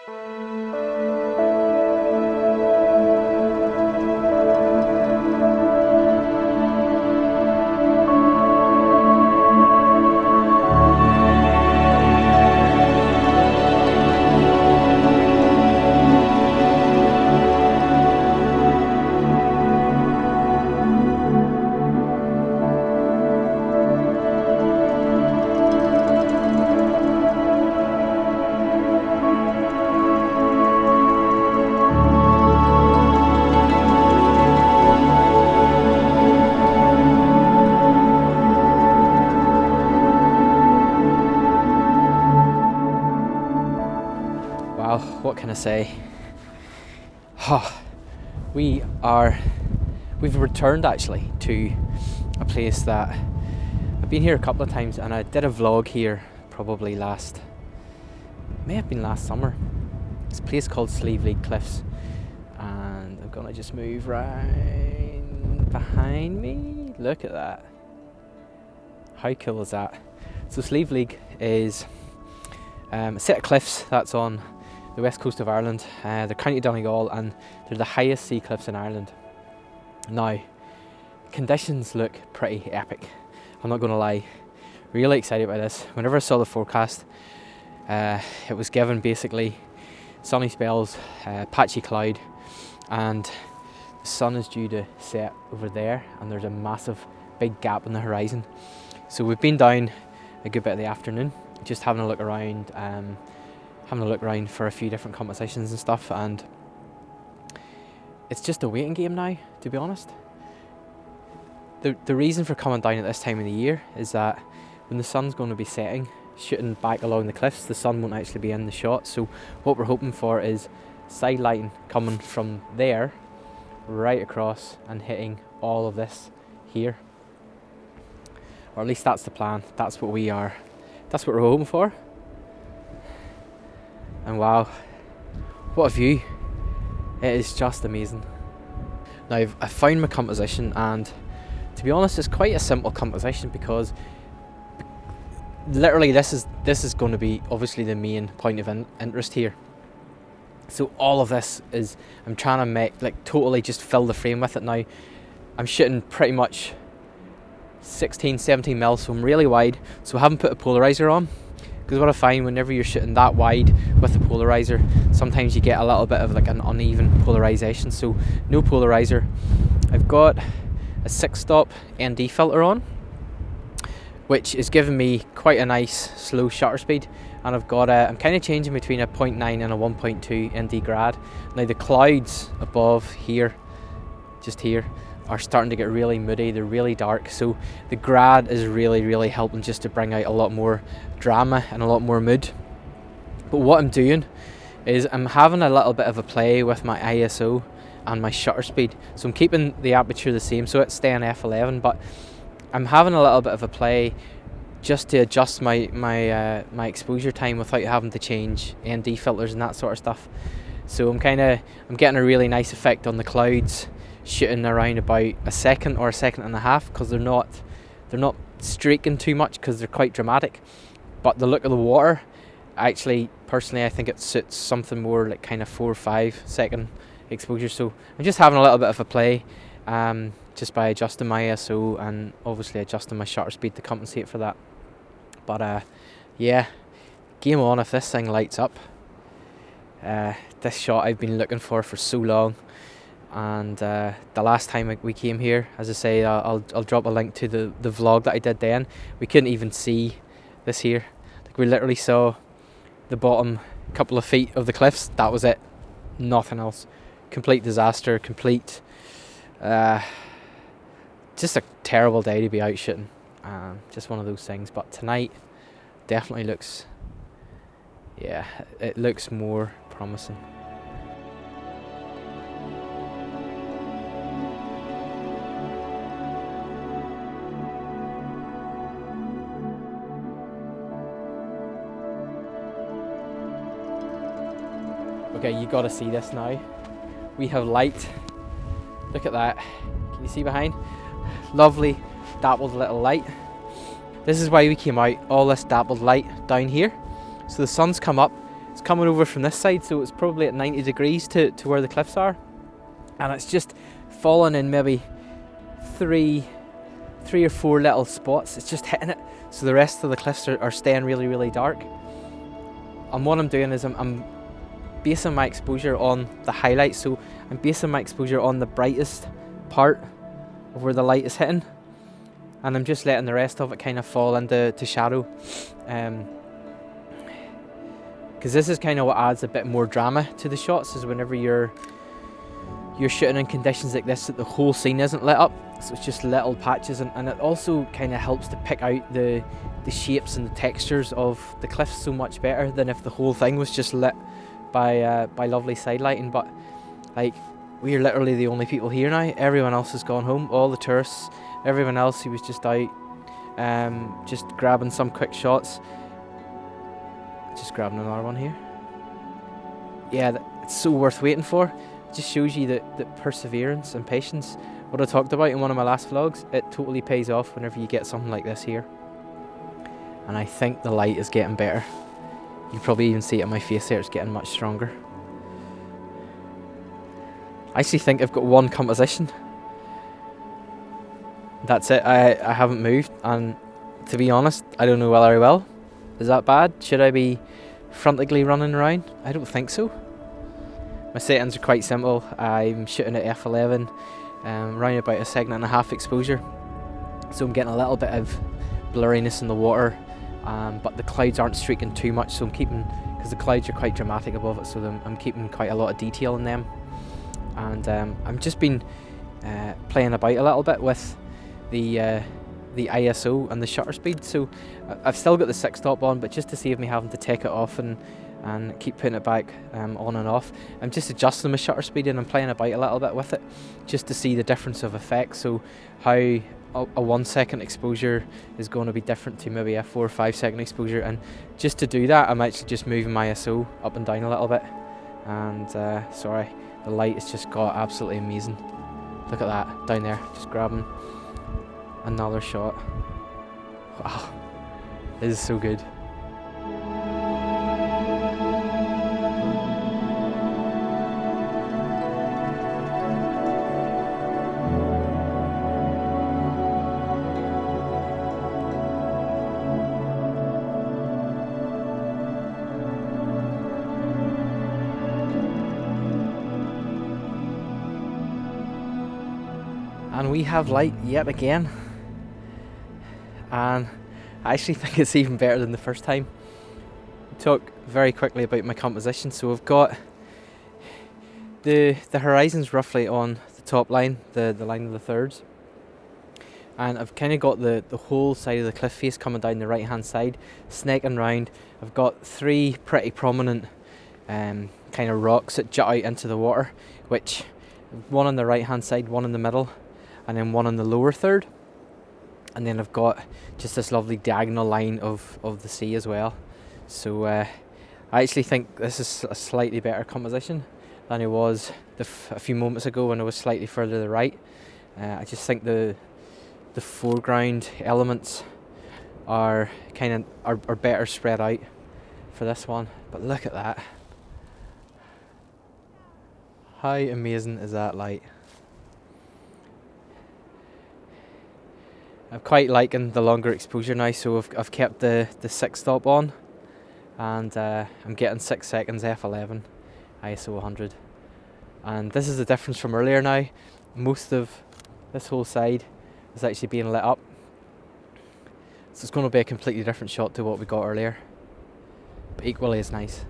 Wow, what can I say? Oh, we've returned actually to a place that I've been here a couple of times, and I did a vlog here probably may have been last summer. It's a place called Slieve Cliffs, and I'm gonna just move right behind me. Look at that. How cool is that? So Slieve is a set of cliffs that's on the west coast of Ireland. They're County Donegal, and they're the highest sea cliffs in Ireland. Now, conditions look pretty epic, I'm not going to lie. Really excited by this. Whenever I saw the forecast, it was given basically sunny spells, patchy cloud, and the sun is due to set over there, and there's a massive big gap in the horizon. So we've been down a good bit of the afternoon, just having a look around for a few different competitions and stuff, and it's just a waiting game now, to be honest. The reason for coming down at this time of the year is that when the sun's going to be setting, shooting back along the cliffs, the sun won't actually be in the shot. So what we're hoping for is side lighting coming from there right across and hitting all of this here, or at least that's the plan. That's what we're hoping for. And wow, what a view. It is just amazing. Now I've found my composition, and to be honest, it's quite a simple composition, because literally this is going to be obviously the main point of interest here. So all of this is, I'm trying to make, like, totally just fill the frame with it now. I'm shooting pretty much 17 mil, so I'm really wide, so I haven't put a polarizer on. Because what I find, whenever you're shooting that wide with the polarizer, sometimes you get a little bit of like an uneven polarization. So no polarizer. I've got a 6-stop ND filter on, which is giving me quite a nice slow shutter speed, and I've got I'm kind of changing between a 0.9 and a 1.2 ND grad. Now the clouds above here, just here, are starting to get really moody. They're really dark, so the grad is really helping just to bring out a lot more drama and a lot more mood. But what I'm doing is I'm having a little bit of a play with my ISO and my shutter speed. So I'm keeping the aperture the same, so it's staying f11, but I'm having a little bit of a play just to adjust my exposure time without having to change ND filters and that sort of stuff. So I'm getting a really nice effect on the clouds, shooting around about a second or a second and a half, because they're not streaking too much, because they're quite dramatic. But the look of the water, actually, personally, I think it suits something more like kind of 4 or 5 second exposure. So I'm just having a little bit of a play, just by adjusting my ISO and obviously adjusting my shutter speed to compensate for that. But yeah, game on if this thing lights up. This shot I've been looking for so long. And the last time we came here, as I say, I'll drop a link to the vlog that I did then. We couldn't even see this here. Like, we literally saw the bottom couple of feet of the cliffs. That was it. Nothing else. Complete disaster. Complete. Just a terrible day to be out shooting. Just one of those things. But tonight definitely looks. Yeah, it looks more promising. Okay, you gotta see this now. We have light. Look at that. Can you see behind? Lovely dappled little light. This is why we came out, all this dappled light down here. So the sun's come up, It's coming over from this side, so it's probably at 90 degrees to where the cliffs are, and it's just falling in maybe three or four little spots. It's just hitting it, so the rest of the cliffs are staying really, really dark. And what I'm doing is I'm basing my exposure on the highlights, so I'm basing my exposure on the brightest part of where the light is hitting, and I'm just letting the rest of it kind of fall into shadow, because this is kind of what adds a bit more drama to the shots, is whenever you're shooting in conditions like this, that the whole scene isn't lit up, so it's just little patches, and it also kind of helps to pick out the shapes and the textures of the cliffs so much better than if the whole thing was just lit by lovely side lighting. But like, we're literally the only people here now. Everyone else has gone home, all the tourists, everyone else who was just out just grabbing some quick shots. Just grabbing another one here. Yeah, it's so worth waiting for. It just shows you that perseverance and patience, what I talked about in one of my last vlogs, it totally pays off whenever you get something like this here. And I think the light is getting better. You probably even see it on my face there, it's getting much stronger. I actually think I've got one composition. That's it. I haven't moved, and to be honest, I don't know whether I will. Is that bad? Should I be frantically running around? I don't think so. My settings are quite simple. I'm shooting at f11, around about a 1.5 exposure, so I'm getting a little bit of blurriness in the water, but the clouds aren't streaking too much, so I'm keeping, because the clouds are quite dramatic above it, so I'm keeping quite a lot of detail in them. And I've just been playing about a little bit with the ISO and the shutter speed, so I've still got the 6-stop on, but just to save me having to take it off and keep putting it back on and off, I'm just adjusting my shutter speed, and I'm playing about a little bit with it just to see the difference of effects, so how a 1 second exposure is going to be different to maybe a 4 or 5 second exposure. And just to do that, I'm actually just moving my ISO up and down a little bit, and sorry, the light has just got absolutely amazing. Look at that down there, just grabbing another shot. Wow, this is so good. And we have light yet again, and I actually think it's even better than the first time. Talk very quickly about my composition. So we've got the horizons roughly on the top line, the line of the thirds, and I've kind of got the whole side of the cliff face coming down the right hand side, snaking round. I've got 3 pretty prominent kind of rocks that jut out into the water, which one on the right hand side, one in the middle, and then one on the lower third, and then I've got just this lovely diagonal line of the sea as well. So I actually think this is a slightly better composition than it was a few moments ago when I was slightly further to the right. I just think the foreground elements are better spread out for this one. But look at that. How amazing is that light? I'm quite liking the longer exposure now, so I've kept the 6-stop on, and I'm getting 6 seconds f11, ISO 100, and this is the difference from earlier now. Most of this whole side is actually being lit up, so it's going to be a completely different shot to what we got earlier, but equally as nice.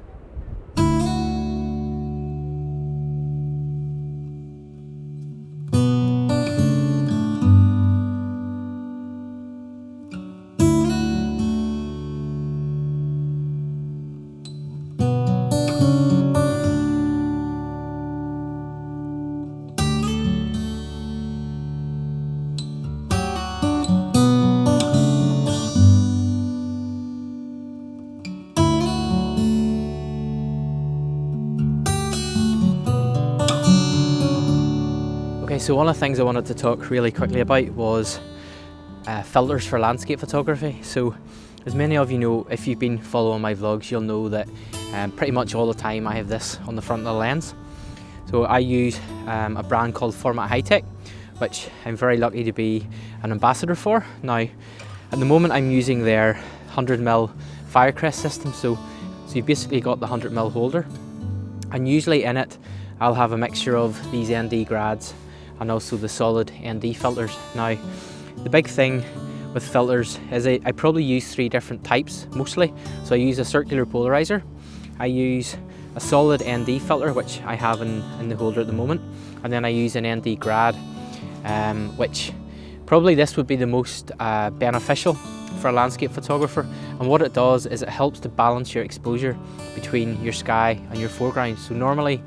Okay, so one of the things I wanted to talk really quickly about was filters for landscape photography. So as many of you know, if you've been following my vlogs, you'll know that Pretty much all the time I have this on the front of the lens. So I use a brand called Format High Tech, which I'm very lucky to be an ambassador for. Now, at the moment I'm using their 100mm Firecrest system, so you've basically got the 100mm holder, and usually in it I'll have a mixture of these ND grads and also the solid ND filters. Now, the big thing with filters is I probably use 3 different types mostly. So I use a circular polarizer, I use a solid ND filter, which I have in the holder at the moment, and then I use an ND grad, which probably this would be the most beneficial for a landscape photographer. And what it does is it helps to balance your exposure between your sky and your foreground. So normally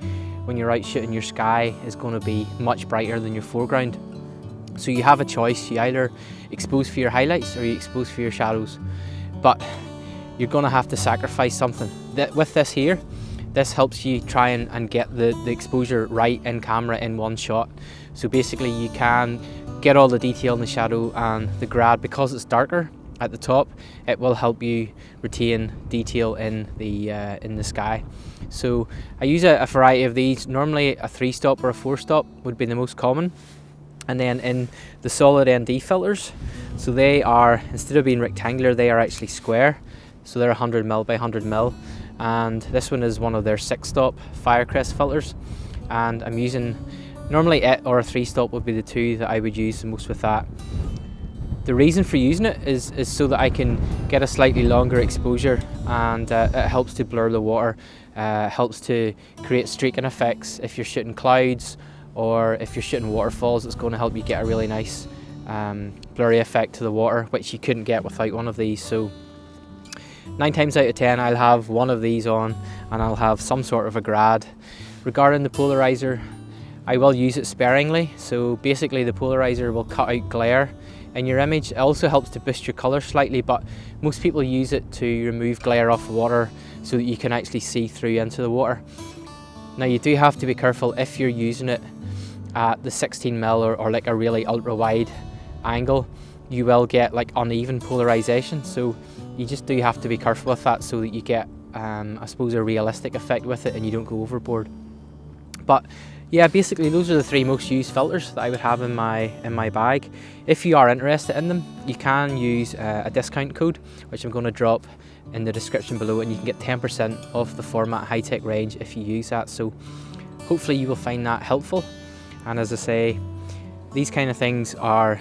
when you're out shooting, your sky is going to be much brighter than your foreground. So you have a choice, you either expose for your highlights or you expose for your shadows. But you're going to have to sacrifice something. With this here, this helps you try and get the exposure right in camera in one shot. So basically you can get all the detail in the shadow, and the grad, because it's darker at the top, it will help you retain detail in the sky. So I use a variety of these. Normally a 3-stop or a 4-stop would be the most common. And then in the solid ND filters, so they are, instead of being rectangular, they are actually square. So they're 100mm by 100mm. And this one is one of their 6-stop Firecrest filters. And I'm using, normally it or a 3-stop would be the 2 that I would use the most with that. The reason for using it is so that I can get a slightly longer exposure, and it helps to blur the water, helps to create streaking effects. If you're shooting clouds or if you're shooting waterfalls, it's going to help you get a really nice blurry effect to the water, which you couldn't get without one of these. So 9 times out of 10 I'll have one of these on, and I'll have some sort of a grad. Regarding the polarizer, I will use it sparingly. So basically the polarizer will cut out glare in your image. It also helps to boost your colour slightly, but most people use it to remove glare off water so that you can actually see through into the water. Now, you do have to be careful if you're using it at the 16mm or like a really ultra wide angle. You will get like uneven polarization, so you just do have to be careful with that so that you get I suppose a realistic effect with it and you don't go overboard. But yeah, basically those are the 3 most used filters that I would have in my bag. If you are interested in them, you can use a discount code, which I'm going to drop in the description below, and you can get 10% off the Format High Tech range if you use that. So hopefully you will find that helpful. And as I say, these kind of things are,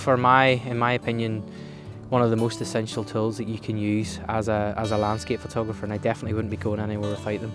in my opinion, one of the most essential tools that you can use as a landscape photographer, and I definitely wouldn't be going anywhere without them.